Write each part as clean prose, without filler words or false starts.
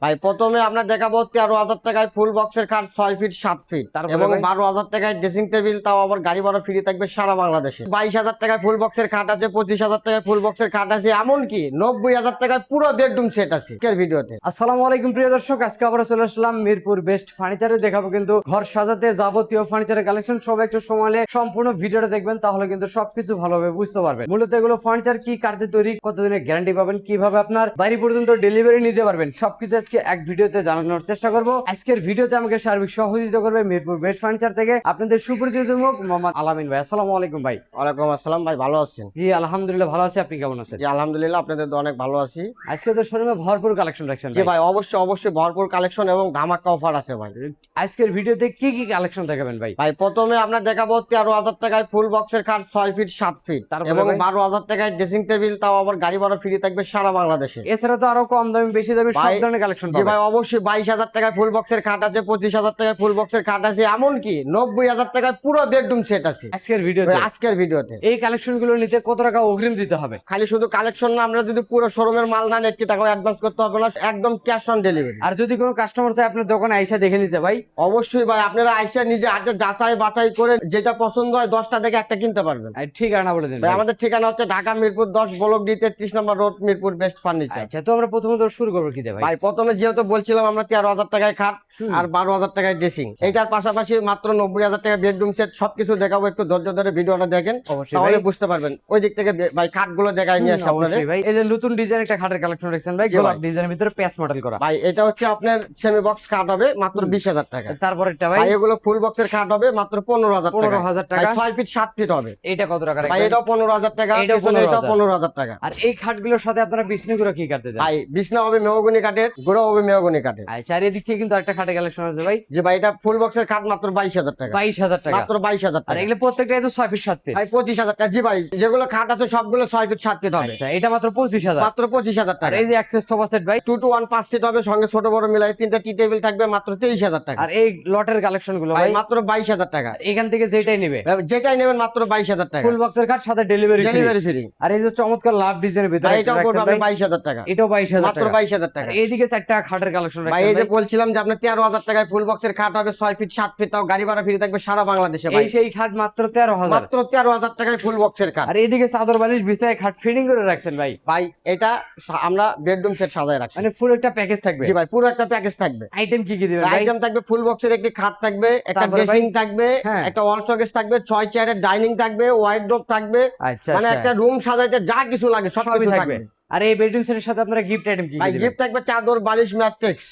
ভাই প্রথমে আমরা দেখাবো 13,000 টাকায় ফুল বক্সের খাট 6 ফিট 7 ফিট এবং 12,000 টাকায় ড্রেসিং টেবিল, তাও আবার গাড়ি ভাড়া ফ্রি থাকবে সারা বাংলাদেশে। 22,000 টাকায় ফুল বক্সের খাট আছে, 25,000 টাকায় ফুল বক্সের খাট আছে, এমনকি 90,000 টাকায় পুরো বেডরুম সেট আছে আজকের ভিডিওতে। আসসালামু আলাইকুম প্রিয় দর্শক, আজকে আবার চলে আসলাম মিরপুর বেস্ট ফার্নিচারে। দেখাবো কিন্তু ঘর সাজাতে যাবতীয় ফার্নিচারের কালেকশন। সবাই একটু সময় নিয়ে সম্পূর্ণ ভিডিওটা দেখবেন, তাহলে কিন্তু সবকিছু ভালোভাবে বুঝতে পারবেন। মূলত এগুলো ফার্নিচার কি কাঠে তৈরি, কতদিনের গ্যারান্টি পাবেন, কিভাবে আপনার বাড়ি পর্যন্ত ডেলিভারি নিতে পারবেন, সবকিছু আজকে এক ভিডিওতে জানানোর চেষ্টা করবো। আজকের ভিডিওতে আমাকে সার্বিক সহযোগিতা করবে মিরপুর বেস্ট ফার্নিচার থেকে আপনাদের সুপরিচিত মুখ মোহাম্মদ আলামিন ভাই। আসসালামু আলাইকুম ভাই। ওয়ালাইকুম আসসালাম ভাই, ভালো আছেন? জি আলহামদুলিল্লাহ ভালো আছি, আপনি কেমন আছেন? জি আলহামদুলিল্লাহ, আপনাদের তো অনেক ভালো আছি। আজকে তো শোরুমে ভরপুর কালেকশন রাখছেন জি ভাই, অবশ্যই ভরপুর কালেকশন এবং ধামাকা অফার আছে ভাই। আজকের ভিডিওতে কি কি কালেকশন দেখাবেন ভাই? ভাই প্রথমে আমরা দেখাবো 13,000 টাকায় ফুল বক্সের খাট 6 ফিট 7 ফিট এবং 12,000 টাকায় ড্রেসিং টেবিল, তাও আবার গাড়ি ভাড়া ফ্রি থাকবে সারা বাংলাদেশে। এছাড়া তো আরো কম দামি বেশি দামি সব ধরনের কালেকশন জি পাবেন। ভাই অবশ্যই 22,000 টাকায় ফুল বক্সের খাট আছে, 25,000 টাকায় ফুল বক্সের খাট আছে, এমনকি 90,000 টাকায় পুরো বেডরুম সেট আছে আজকের ভিডিওতে। এই কালেকশন গুলো নিতে কত টাকা অগ্রিম দিতে হবে? খালি শুধু কালেকশন না, আমরা যদি পুরো শোরুমের মাল নেন 1 টাকা অ্যাডভান্স করতে হবে না, একদম ক্যাশ অন ডেলিভারি। আর যদি কোনো কাস্টমার চায় আপনার দোকানে আইসা দেখে নিতে ভাই? অবশ্যই ভাই, আপনারা আইসা নিজে হাতে যাচাই বাছাই করে যেটা পছন্দ হয় 10টা থেকে একটা কিনতে পারবেন। ঠিকানা বলে দিন ভাই। আমাদের ঠিকানা হচ্ছে ঢাকা মিরপুর 10 ব্লক ডি 33 নম্বর রোড, মিরপুর বেস্ট ফার্নিচার। আচ্ছা, তো আমরা প্রথমত শুরু করবো কি দিয়ে ভাই? ভাই প্রথমে যেহেতু বলছিলাম আমরা 13,000 টাকায় খাট আর 12,000 টাকায় ড্রেসিং, এইটার পাশাপাশি মাত্র 90,000 টাকা বেডরুম সেট, সবকিছু দেখাবো। একটু ধৈর্য ধরে ভিডিওটা দেখেন, তাহলে বুঝতে পারবেন। ওই দিক থেকে ভাই খাটগুলো দেখাই নিয়ে আসি আপনাদের। ভাই এই যে নতুন ডিজাইন একটা খাটের কালেকশন রাখছেন ভাই, গোলাপ ডিজাইনের ভিতরে প্যাচ মডেল করা। ভাই এটা হচ্ছে আপনার সেমি বক্স খাট হবে মাত্র 20,000 টাকা। তারপরেরটা ভাই এগুলো ফুল বক্সের খাট হবে মাত্র 15,000 টাকা। 6 ফিট 7 ফিট হবে। এটা কত টাকা ভাই এটাও 15,000 টাকা, এটাও 15,000 টাকা। আর এই খাটগুলোর সাথে আপনারা বিছনা গুলো কি কাটতে দেন? ভাই বিছনা হবে মেহগনি কাঠের, গোড়া হবে মেহগনি কাঠের। আচ্ছা, আর এদিক থেকে কিন্তু একটা খাটের কালেকশন আছে ভাই। যে ভাই এটা ফুল বক্সের খাট মাত্র 22,000 টাকা। 22,000 টাকা, মাত্র 22,000 আর টাকা। এগুলো প্রত্যেকটাই তো 6 ফিট 7 ফিট। ভাই 25,000 টাকা। জি ভাই যেগুলো খাট আছে সবগুলো 6 ফিট 7 ফিট হবে। আচ্ছা, এটা মাত্র 25,000। মাত্র 25,000 আর টাকা। এই যে অ্যাক্সেস সোফা সেট ভাই 2 to 1 5 সিট হবে, সঙ্গে ছোট বড় মিলাই 3টা টি টেবিল থাকবে, মাত্র 23,000 টাকা। আর এই লটের কালেকশন গুলো ভাই ভাই মাত্র 22,000 টাকা। এখান থেকে যেটাই নেবে যেটাই নেবেন মাত্র 22,000 টাকা। ফুল বক্সের কাট সাথে ডেলিভারি ফ্রি। আর এই যে চমৎকার লাভ ডিজাইনের ভিতরে এটাও পড়বে আপনার 22,000 টাকা। এটাও 22,000 মাত্র টাকা। 22,000 টাকা। আর এইদিকে চারটা খাটের কালেকশন ভাই রাখছেন এই যে ভাই। বলছিলাম যে আপনার 13,000 টাকায় ফুল বক্সের খাট হবে 6 ফিট 7 ফিট, তাও গাড়ি ভাড়া ফ্রি থাকবে সারা বাংলাদেশে ভাই। এই সেই খাট মাত্র 13,000। মাত্র 13,000 টাকায় ফুল বক্সের খাট। আর এইদিকে চাদর বালিশ বিছানায় খাট ফিটিং করে রাখছেন ভাই। ভাই এটা আমরা বেডরুম সেট সাজায় রাখছি। মানে ফুল একটা প্যাকেজ থাকবে? জি ভাই পুরো একটা প্যাকেজ থাকবে। আইটেম কি কি দিবেন ভাই? আইটেম থাকবে ফুল বক্সের একটি খাট থাকবে, একটা ড্রেসিং থাকবে, একটা ওয়াল শোকেস থাকবে, 6 চেয়ারের ডাইনিং থাকবে, ওয়াইড্রোব থাকবে, আচ্ছা মানে একটা রুম সাজাইতে যা কিছু লাগে সব কিছু থাকবে। আর এই বেডরুম সেটের সাথে আপনারা গিফট আইটেম কি ভাই দিবেন? গিফট থাকবে চাদর, বালিশ, ম্যাট্রিক্স,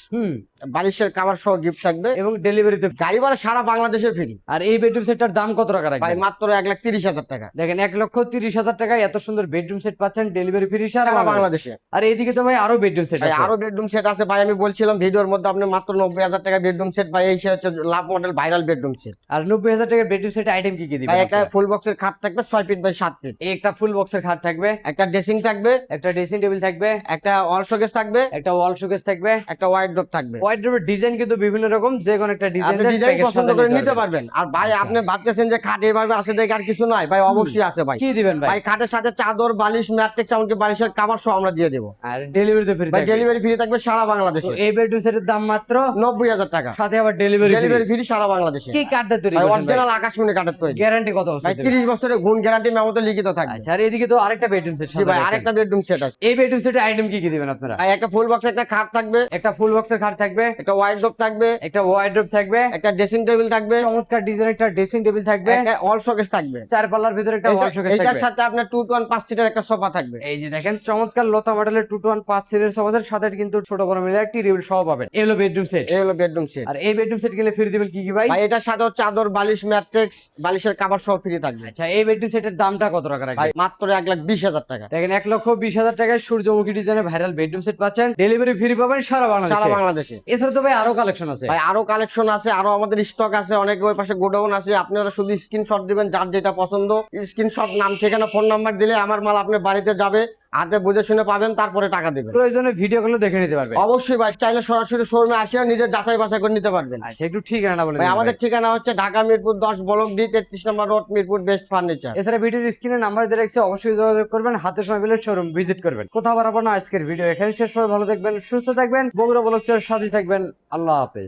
বালিশের কভার সহ গিফট থাকবে, এবং ডেলিভারিতে গাড়ি ভাড়া সারা বাংলাদেশে ফ্রি। আর এই বেডরুম সেটটার দাম কত টাকা রাখবেন? ভাই মাত্র 1,30,000 টাকা। দেখেন 1,30,000 টাকায় এত সুন্দর বেডরুম সেট পাচ্ছেন, ডেলিভারি ফ্রি সারা বাংলাদেশে। আর এইদিকে তো ভাই আরো বেডরুম সেট আছে। আরো বেডরুম সেট আছে ভাই, আমি বলছিলাম ভিডিওর মধ্যে আপনি মাত্র 90,000 টাকা বেডরুম সেট। ভাই এই হচ্ছে love model viral bedroom set. আর 90,000 টাকার বেডরুম সেট আইটেম কি কি দিবেন? ভাই একটা ফুল বক্সের খাট থাকবে 6 ফিট বাই 7 ফিট, একটা ফুল বক্সের খাট থাকবে, একটা ড্রেসিং থাকবে, একটা ড্রেসিং টেবিল থাকবে, একটা ওয়াল শোকেস থাকবে, একটা ওয়াল শোকেস থাকবে, একটা ওয়াইড্রোব থাকবে। ওয়াইড্রোবের ডিজাইন কিন্তু বিভিন্ন রকম, যে কোনো একটা ডিজাইন পছন্দ করে নিতে পারবেন। আর ভাই আপনি ভাবতেছেন যে খাট এইভাবে আছে দেখে আর কিছু নাই, ভাই অবশ্যই আছে ভাই। কি দিবেন ভাই? ভাই খাটের সাথে চাদর, বালিশ, ম্যাট্রিক্স, এমনকি বালিশের কভার সহ আমরা দিয়ে দেব। আর ডেলিভারিতে ফ্রি ভাই থাকবে? ডেলিভারি ফ্রি থাকবে সারা বাংলাদেশে। এই বেডরুম সেটের দাম মাত্র 90,000 টাকা, সাথে আবার ডেলিভারি ফ্রি সারা বাংলাদেশে। কি কাঠটা তৈরি ভাই করছেন ভাই? অরিজিনাল আকাশমণি কাঠের তৈরি। গ্যারান্টি কত ভাই আছে? 30 বছরের গুণ গ্যারান্টি মেমোতে লিখিত থাকবে। আচ্ছা, আর এদিকে তো আরেকটা বেডরুম সেট জি ভাই আরেকটা বেডরুম সেট আছে। এই বেডরুম সেটের আইটেম কি কি দিবেন আপনারা? ভাই একটা ফুল বক্স, একটা খাট থাকবে, একটা ফুল বক্সের খাট থাকবে, একটা ওয়াইড্রোব থাকবে, একটা ওয়াইড্রোব থাকবে, একটা ড্রেসিং টেবিল থাকবে, চমৎকার ডিজাইন একটা ড্রেসিং টেবিল থাকবে, একটা ওয়াল শোকেস থাকবে, চার পাল্লার ভিতরে একটা ওয়াল শোকেস এটার থাকবে। সাথে আপনার 2 to 1 5 সিটের একটা সোফা থাকবে। এই যে দেখেন চমৎকার লতা মডেলের 2 to 1 5 সিটের সোফার সাথে কিন্তু ছোট বড় মিলে টি টেবিল সহ পাবেন। এই হলো বেডরুম সেট। এই হলো বেডরুম সেট। আর এই বেডরুম সেট গেলে ফ্রি দিবেন কি কি ভাই? ভাই এটার সাথে চাদর, বালিশ, ম্যাট্রিক্স, বালিশের কভার সহ ফ্রি থাকবে। আচ্ছা, এই বেডরুম সেটের দামটা কত টাকা রাখবেন? ভাই মাত্র 1,20,000 টাকা। দেখেন 1,20,000 টাকায় সূর্যমুখী ডিজাইনের ভাইরাল বেডরুম সেট পাচ্ছেন, ডেলিভারি ফ্রি পাবেন সারা বাংলাদেশে। এছাড়া তো ভাই আরো কালেকশন আছে। ভাই আরো কালেকশন আছে, আরো আমাদের স্টক আছে অনেক, ওই পাশে গোডাউন আছে। আপনারা শুধু স্ক্রিনশট দিবেন, যার যেটা পছন্দ স্ক্রিনশট, নাম, ঠিকানা, ফোন নাম্বার দিলে আমার মাল আপনার বাড়িতে যাবে। হাতে বুঝে শুনে পাবেন, তারপরে টাকা দিবেন। প্রয়োজনে ভিডিওগুলো দেখে নিতে পারবেন। অবশ্যই ভাই, চাইলে সরাসরি শোরুমে আসিয়া নিজের যাচাই বাছাই করে নিতে পারবেন। আচ্ছা, একটু ঠিকানাটা বলে ভাই দিন আমাদের ভাই। ঠিকানা হচ্ছে ঢাকা মিরপুর 10 ব্লক ডি 33 নম্বর রোড, মিরপুর বেস্ট ফার্নিচার। এছাড়া ভিডিওর স্ক্রিনে নাম্বার দিয়ে রাখছি, অবশ্যই যোগাযোগ করবেন, হাতে সময় পেলে শোরুম ভিজিট করবেন। কোথাও বাড়াবো না, আজকের ভিডিও এখানে শেষ। সবাই ভালো থাকবেন, সুস্থ থাকবেন, বগুড়া ব্লগসের সাথে থাকবেন। আল্লাহ হাফেজ।